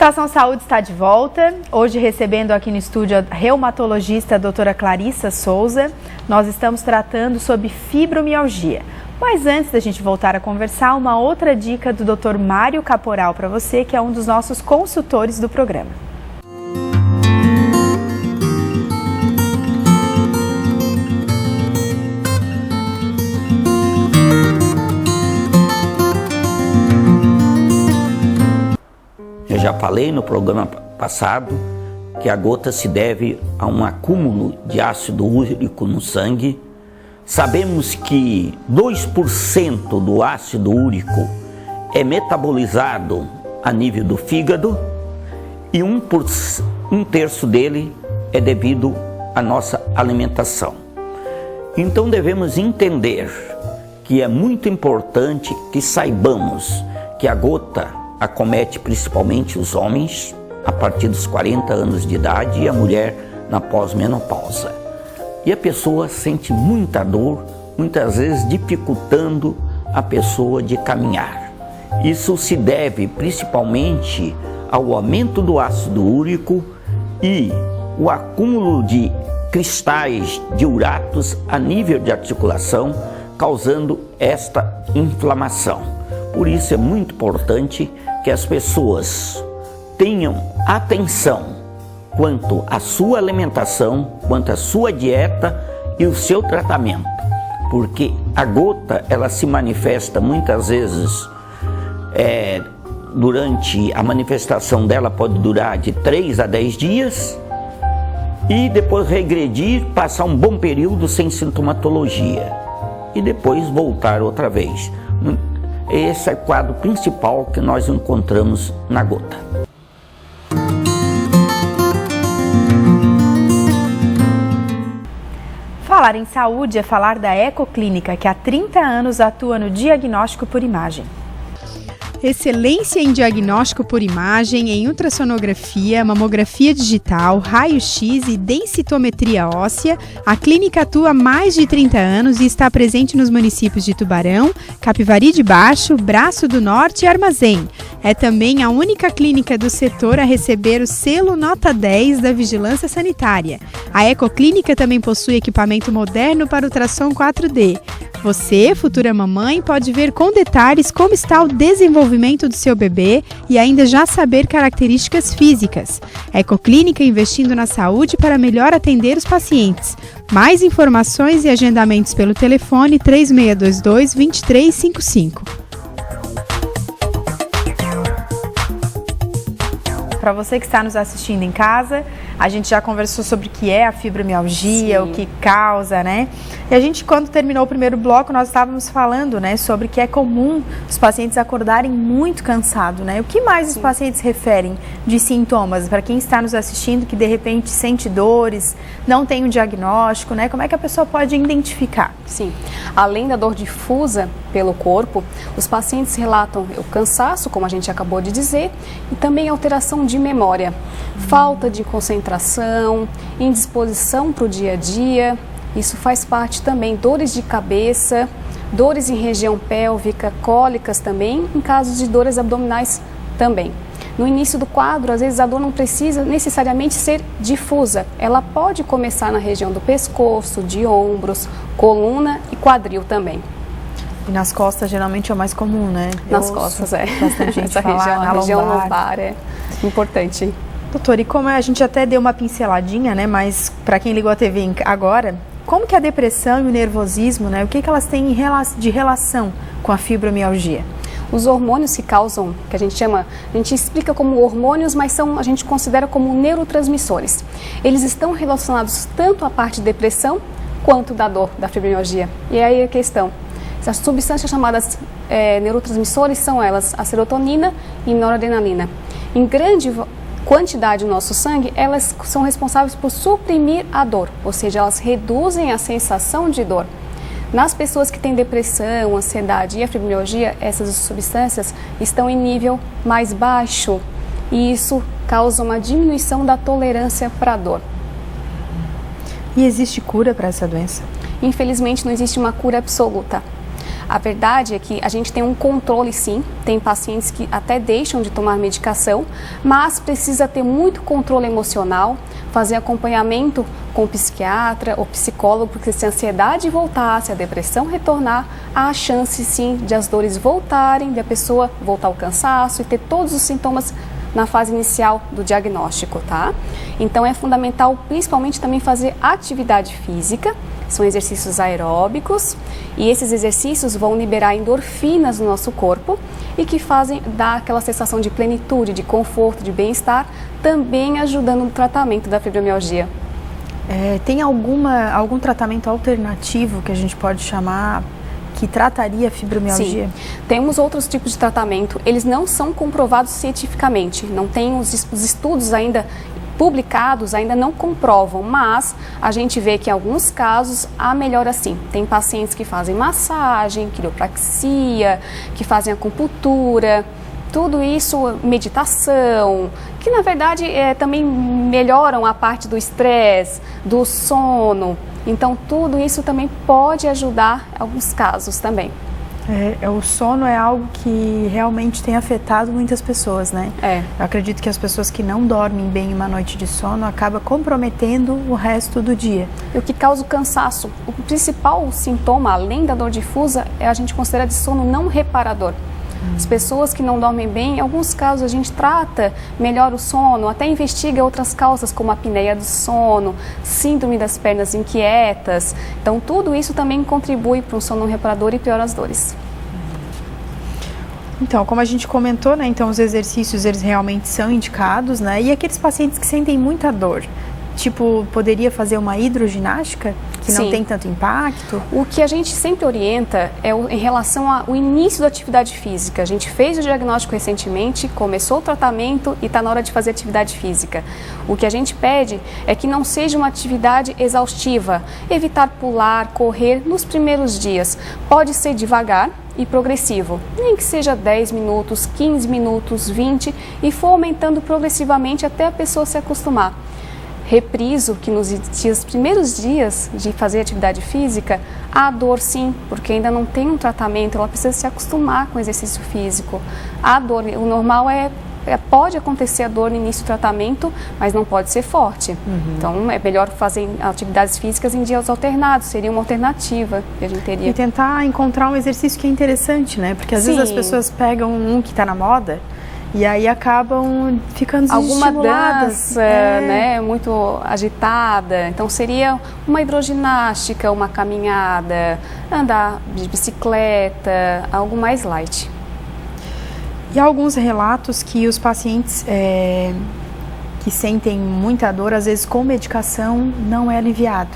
Estação Saúde está de volta, hoje recebendo aqui no estúdio a reumatologista a doutora Clarissa Souza. Nós estamos tratando sobre fibromialgia. Mas antes da gente voltar a conversar, uma outra dica do Dr. Mário Caporal para você, que é um dos nossos consultores do programa. Eu já falei no programa passado que a gota se deve a um acúmulo de ácido úrico no sangue. Sabemos que 2% do ácido úrico é metabolizado a nível do fígado e um terço dele é devido à nossa alimentação. Então devemos entender que é muito importante que saibamos que a gota acomete principalmente os homens a partir dos 40 anos de idade e a mulher na pós-menopausa. E a pessoa sente muita dor, muitas vezes dificultando a pessoa de caminhar. Isso se deve principalmente ao aumento do ácido úrico e o acúmulo de cristais de uratos a nível de articulação, causando esta inflamação. Por isso é muito importante que as pessoas tenham atenção quanto à sua alimentação, quanto à sua dieta e o seu tratamento, porque a gota ela se manifesta muitas vezes, durante a manifestação dela pode durar de 3 a 10 dias e depois regredir, passar um bom período sem sintomatologia e depois voltar outra vez. Esse é o quadro principal que nós encontramos na gota. Falar em saúde é falar da Ecoclínica, que há 30 anos atua no diagnóstico por imagem. Excelência em diagnóstico por imagem, em ultrassonografia, mamografia digital, raio-x e densitometria óssea, a clínica atua há mais de 30 anos e está presente nos municípios de Tubarão, Capivari de Baixo, Braço do Norte e Armazém. É também a única clínica do setor a receber o selo Nota 10 da Vigilância Sanitária. A Ecoclínica também possui equipamento moderno para ultrassom 4D. Você, futura mamãe, pode ver com detalhes como está o desenvolvimento do seu bebê e ainda já saber características físicas. A Ecoclínica investindo na saúde para melhor atender os pacientes. Mais informações e agendamentos pelo telefone 3622-2355. Para você que está nos assistindo em casa, a gente já conversou sobre o que é a fibromialgia, sim, o que causa, né? E a gente, quando terminou o primeiro bloco, nós estávamos falando, né, sobre que é comum os pacientes acordarem muito cansados, né? O que mais os pacientes referem de sintomas? Para quem está nos assistindo, que de repente sente dores, não tem um diagnóstico, né? Como é que a pessoa pode identificar? Sim, além da dor difusa pelo corpo, os pacientes relatam o cansaço, como a gente acabou de dizer, e também alteração de memória, falta de concentração, indisposição para o dia a dia. Isso faz parte também, dores de cabeça, dores em região pélvica, cólicas também, em casos de dores abdominais também. No início do quadro, às vezes a dor não precisa necessariamente ser difusa. Ela pode começar na região do pescoço, de ombros, coluna e quadril também. E nas costas geralmente é o mais comum, né? Nas costas, é. Bastante gente essa falar, região, a região lombar é importante. Doutora, e como a gente até deu uma pinceladinha, né? Mas para quem ligou a TV agora, como que a depressão e o nervosismo, né? O que elas têm de relação com a fibromialgia? Os hormônios que causam, que a gente explica como hormônios, mas a gente considera como neurotransmissores. Eles estão relacionados tanto à parte de depressão quanto da dor, da fibromialgia. E aí a questão, as substâncias chamadas neurotransmissores são elas a serotonina e noradrenalina. Em grande quantidade no nosso sangue, elas são responsáveis por suprimir a dor, ou seja, elas reduzem a sensação de dor. Nas pessoas que têm depressão, ansiedade e a fibromialgia, essas substâncias estão em nível mais baixo e isso causa uma diminuição da tolerância para a dor. E existe cura para essa doença? Infelizmente não existe uma cura absoluta. A verdade é que a gente tem um controle, sim, tem pacientes que até deixam de tomar medicação, mas precisa ter muito controle emocional, fazer acompanhamento com o psiquiatra ou psicólogo, porque se a ansiedade voltar, se a depressão retornar, há a chance, sim, de as dores voltarem, de a pessoa voltar ao cansaço e ter todos os sintomas na fase inicial do diagnóstico, tá? Então é fundamental principalmente também fazer atividade física, são exercícios aeróbicos e esses exercícios vão liberar endorfinas no nosso corpo e que fazem dar aquela sensação de plenitude, de conforto, de bem-estar, também ajudando no tratamento da fibromialgia. Tem algum tratamento alternativo que a gente pode chamar que trataria a fibromialgia? Sim, temos outros tipos de tratamento, eles não são comprovados cientificamente, não tem os estudos ainda publicados, ainda não comprovam, mas a gente vê que em alguns casos há melhora sim. Tem pacientes que fazem massagem, quiropraxia, que fazem acupuntura, tudo isso, meditação, que na verdade também melhoram a parte do estresse, do sono. Então tudo isso também pode ajudar em alguns casos também. O sono é algo que realmente tem afetado muitas pessoas, né? Eu acredito que as pessoas que não dormem bem uma noite de sono acaba comprometendo o resto do dia. E o que causa o cansaço? O principal sintoma, além da dor difusa, a gente considera de sono não reparador. As pessoas que não dormem bem, em alguns casos a gente trata, melhora o sono, até investiga outras causas como a apneia do sono, síndrome das pernas inquietas. Então tudo isso também contribui para um sono não reparador e piora as dores. Então, como a gente comentou, né, então os exercícios eles realmente são indicados, né? E aqueles pacientes que sentem muita dor, tipo, poderia fazer uma hidroginástica que não tem tanto impacto? O que a gente sempre orienta é em relação ao início da atividade física. A gente fez o diagnóstico recentemente, começou o tratamento e está na hora de fazer atividade física. O que a gente pede é que não seja uma atividade exaustiva, evitar pular, correr nos primeiros dias. Pode ser devagar e progressivo, nem que seja 10 minutos, 15 minutos, 20 e for aumentando progressivamente até a pessoa se acostumar. Repriso que nos primeiros dias de fazer atividade física, há dor sim, porque ainda não tem um tratamento, ela precisa se acostumar com o exercício físico. Há dor, o normal pode acontecer a dor no início do tratamento, mas não pode ser forte. Então é melhor fazer atividades físicas em dias alternados, seria uma alternativa que a gente teria. E tentar encontrar um exercício que é interessante, né? Porque às vezes as pessoas pegam um que está na moda e aí acabam ficando desestimuladas. Alguma dança, né, muito agitada. Então seria uma hidroginástica, uma caminhada, andar de bicicleta, algo mais light. E há alguns relatos que os pacientes que sentem muita dor, às vezes com medicação, não é aliviado.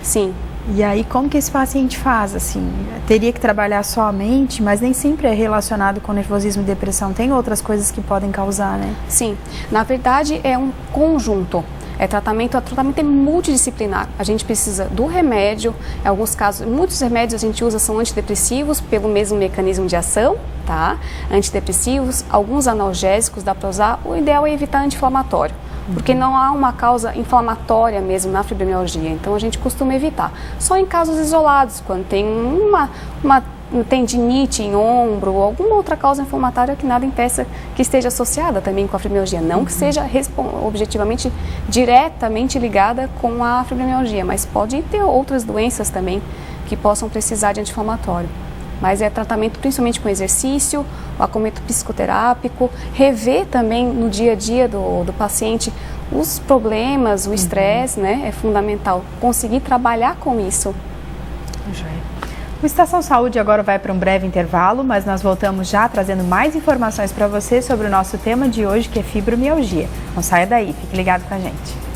Sim. E aí, como que esse paciente faz, assim? Teria que trabalhar só a mente, mas nem sempre é relacionado com nervosismo e depressão. Tem outras coisas que podem causar, né? Sim. Na verdade, é um conjunto. O tratamento é multidisciplinar. A gente precisa do remédio, em alguns casos, muitos remédios a gente usa são antidepressivos pelo mesmo mecanismo de ação, tá? Antidepressivos, alguns analgésicos dá para usar. O ideal é evitar anti-inflamatório, porque não há uma causa inflamatória mesmo na fibromialgia, então a gente costuma evitar. Só em casos isolados, quando tem uma tendinite em ombro ou alguma outra causa inflamatória que nada impeça que esteja associada também com a fibromialgia, não que seja objetivamente diretamente ligada com a fibromialgia, mas pode ter outras doenças também que possam precisar de anti-inflamatório. Mas é tratamento principalmente com exercício, o acompanhamento psicoterápico, rever também no dia a dia do paciente os problemas, o estresse, né? É fundamental conseguir trabalhar com isso. O Estação Saúde agora vai para um breve intervalo, mas nós voltamos já trazendo mais informações para você sobre o nosso tema de hoje, que é fibromialgia. Não saia daí, fique ligado com a gente.